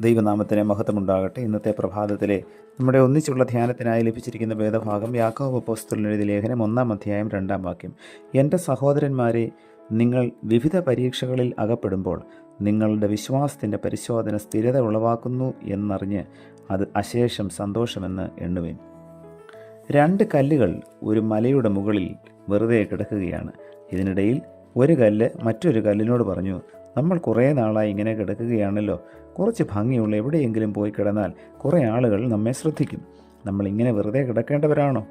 ദൈവനാമത്തിന് മഹത്വമുണ്ടാകട്ടെ. ഇന്നത്തെ പ്രഭാതത്തിലെ നമ്മുടെ ഒന്നിച്ചുള്ള ധ്യാനത്തിനായി ലഭിച്ചിരിക്കുന്ന വേദഭാഗം യാക്കോബ് അപ്പോസ്തലൻ എഴുതിയ ലേഖനം 1-ാം അധ്യായം 2-ാം വാക്യം. എൻ്റെ സഹോദരന്മാരെ, നിങ്ങൾ വിവിധ പരീക്ഷകളിൽ അകപ്പെടുമ്പോൾ നിങ്ങളുടെ വിശ്വാസത്തിൻ്റെ പരിശോധന സ്ഥിരത ഉളവാക്കുന്നു എന്നറിഞ്ഞ് അത് അശേഷം സന്തോഷമെന്ന് എണ്ണുവിൻ. 2 കല്ലുകൾ ഒരു മലയുടെ മുകളിൽ വെറുതെ കിടക്കുകയാണ്. ഇതിനിടയിൽ ഒരു കല്ല് മറ്റൊരു കല്ലിനോട് പറഞ്ഞു, നമ്മൾ കുറേ നാളായി ഇങ്ങനെ കിടക്കുകയാണല്ലോ. കുറച്ച് ഭംഗിയുള്ള എവിടെയെങ്കിലും പോയി കിടന്നാൽ കുറേ ആളുകൾ നമ്മെ ശ്രദ്ധിക്കും. നമ്മൾ ഇങ്ങനെ വെറുതെ കിടക്കേണ്ടവരാണോ?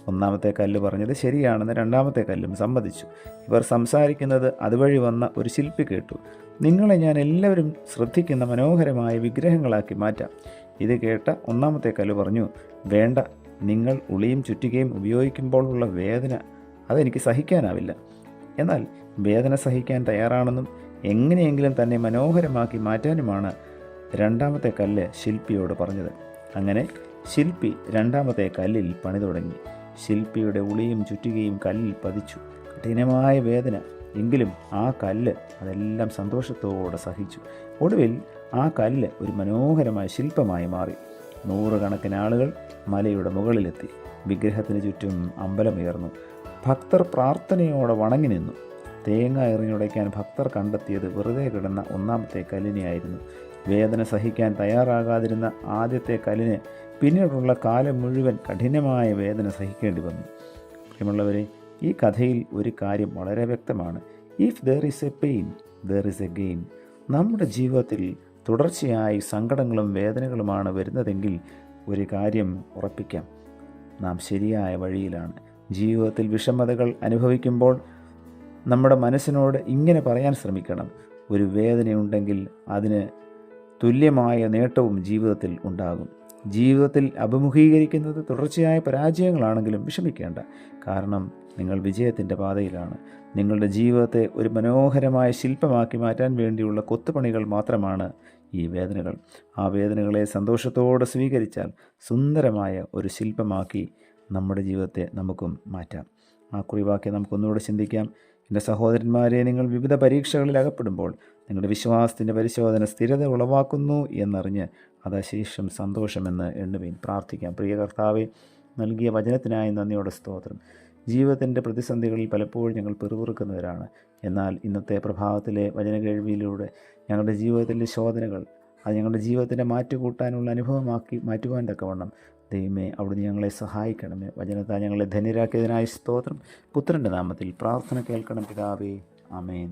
1-ാമത്തെ കല്ല് പറഞ്ഞത് ശരിയാണെന്ന് 2-ാമത്തെ കല്ലും സമ്മതിച്ചു. ഇവർ സംസാരിക്കുന്നത് അതുവഴി വന്ന ഒരു ശില്പി കേട്ടു. നിങ്ങളെ ഞാൻ എല്ലാവരും ശ്രദ്ധിക്കുന്ന മനോഹരമായ വിഗ്രഹങ്ങളാക്കി മാറ്റാം. ഇത് കേട്ട 1-ാമത്തെ കല്ല് പറഞ്ഞു, വേണ്ട, നിങ്ങൾ ഉളിയും ചുറ്റികയും ഉപയോഗിക്കുമ്പോഴുള്ള വേദന അതെനിക്ക് സഹിക്കാനാവില്ല. എന്നാൽ വേദന സഹിക്കാൻ തയ്യാറാണെന്നും എങ്ങനെയെങ്കിലും തന്നെ മനോഹരമാക്കി മാറ്റാനുമാണ് 2-ാമത്തെ കല്ല് ശില്പിയോട് പറഞ്ഞത്. അങ്ങനെ ശില്പി 2-ാമത്തെ കല്ലിൽ പണി തുടങ്ങി. ശില്പിയുടെ ഉളിയും ചുറ്റികയും കല്ലിൽ പതിച്ചു. കഠിനമായ വേദന, എങ്കിലും ആ കല്ല് അതെല്ലാം സന്തോഷത്തോടെ സഹിച്ചു. ഒടുവിൽ ആ കല്ല് ഒരു മനോഹരമായ ശില്പമായി മാറി. 100 കണക്കിന് ആളുകൾ മലയുടെ മുകളിലെത്തി. വിഗ്രഹത്തിന് ചുറ്റും അമ്പലമുയർന്നു. ഭക്തർ പ്രാർത്ഥനയോടെ വണങ്ങി നിന്നു. തേങ്ങ എറിഞ്ഞുടയ്ക്കാൻ ഭക്തർ കണ്ടെത്തിയത് വെറുതെ കിടന്ന 1-ാമത്തെ കല്ലിനെയായിരുന്നു. വേദന സഹിക്കാൻ തയ്യാറാകാതിരുന്ന ആദ്യത്തെ കല്ലിന് പിന്നീടുള്ള കാലം മുഴുവൻ കഠിനമായ വേദന സഹിക്കേണ്ടി വന്നു. പ്രിയമുള്ളവരെ, ഈ കഥയിൽ ഒരു കാര്യം വളരെ വ്യക്തമാണ്. If there is A pain, there is A gain. നമ്മുടെ ജീവിതത്തിൽ തുടർച്ചയായി സങ്കടങ്ങളും വേദനകളുമാണ് വരുന്നതെങ്കിൽ ഒരു കാര്യം ഉറപ്പിക്കാം, നാം ശരിയായ വഴിയിലാണ്. ജീവിതത്തിൽ വിഷമതകൾ അനുഭവിക്കുമ്പോൾ നമ്മുടെ മനസ്സിനോട് ഇങ്ങനെ പറയാൻ ശ്രമിക്കണം, ഒരു വേദനയുണ്ടെങ്കിൽ അതിന് തുല്യമായ നേട്ടവും ജീവിതത്തിൽ ഉണ്ടാകും. ജീവിതത്തിൽ അഭിമുഖീകരിക്കുന്നത് തുടർച്ചയായ പരാജയങ്ങളാണെങ്കിലും വിഷമിക്കേണ്ട. കാരണം നിങ്ങൾ വിജയത്തിൻ്റെ പാതയിലാണ്. നിങ്ങളുടെ ജീവിതത്തെ ഒരു മനോഹരമായ ശില്പമാക്കി മാറ്റാൻ വേണ്ടിയുള്ള കൊത്തുപണികൾ മാത്രമാണ് ഈ വേദനകൾ. ആ വേദനകളെ സന്തോഷത്തോടെ സ്വീകരിച്ചാൽ സുന്ദരമായ ഒരു ശില്പമാക്കി നമ്മുടെ ജീവിതത്തെ നമുക്കും മാറ്റാം. ആ കുറിവാക്യം നമുക്കൊന്നുകൂടെ ചിന്തിക്കാം. എൻ്റെ സഹോദരന്മാരെ, നിങ്ങൾ വിവിധ പരീക്ഷകളിൽ അകപ്പെടുമ്പോൾ നിങ്ങളുടെ വിശ്വാസത്തിൻ്റെ പരിശോധന സ്ഥിരത ഉളവാക്കുന്നു എന്നറിഞ്ഞ് അതശേഷം സന്തോഷമെന്ന് എണ്ണുവിൻ. പ്രാർത്ഥിക്കാം. പ്രിയ കർത്താവേ, നൽകിയ വചനത്തിനായി നന്ദിയോടെ സ്തോത്രം. ജീവിതത്തിൻ്റെ പ്രതിസന്ധികളിൽ പലപ്പോഴും ഞങ്ങൾ പിറുപിറുക്കുന്നവരാണ്. എന്നാൽ ഇന്നത്തെ പ്രഭാതത്തിലെ വചന കേൾവിയിലൂടെ ഞങ്ങളുടെ ജീവിതത്തിലെ ശോധനകൾ അത് ഞങ്ങളുടെ ജീവിതത്തിൻ്റെ മാറ്റുകൂട്ടാനുള്ള അനുഭവമാക്കി മാറ്റുവാൻ തക്കവണ്ണം ദൈവമേ, അവിടുന്ന് ഞങ്ങളെ സഹായിക്കണമേ. വചനത്താൽ ഞങ്ങളെ ധന്യരാക്കിയതിനായി സ്തോത്രം. പുത്രൻ്റെ നാമത്തിൽ പ്രാർത്ഥന കേൾക്കണം പിതാവേ. ആമേൻ.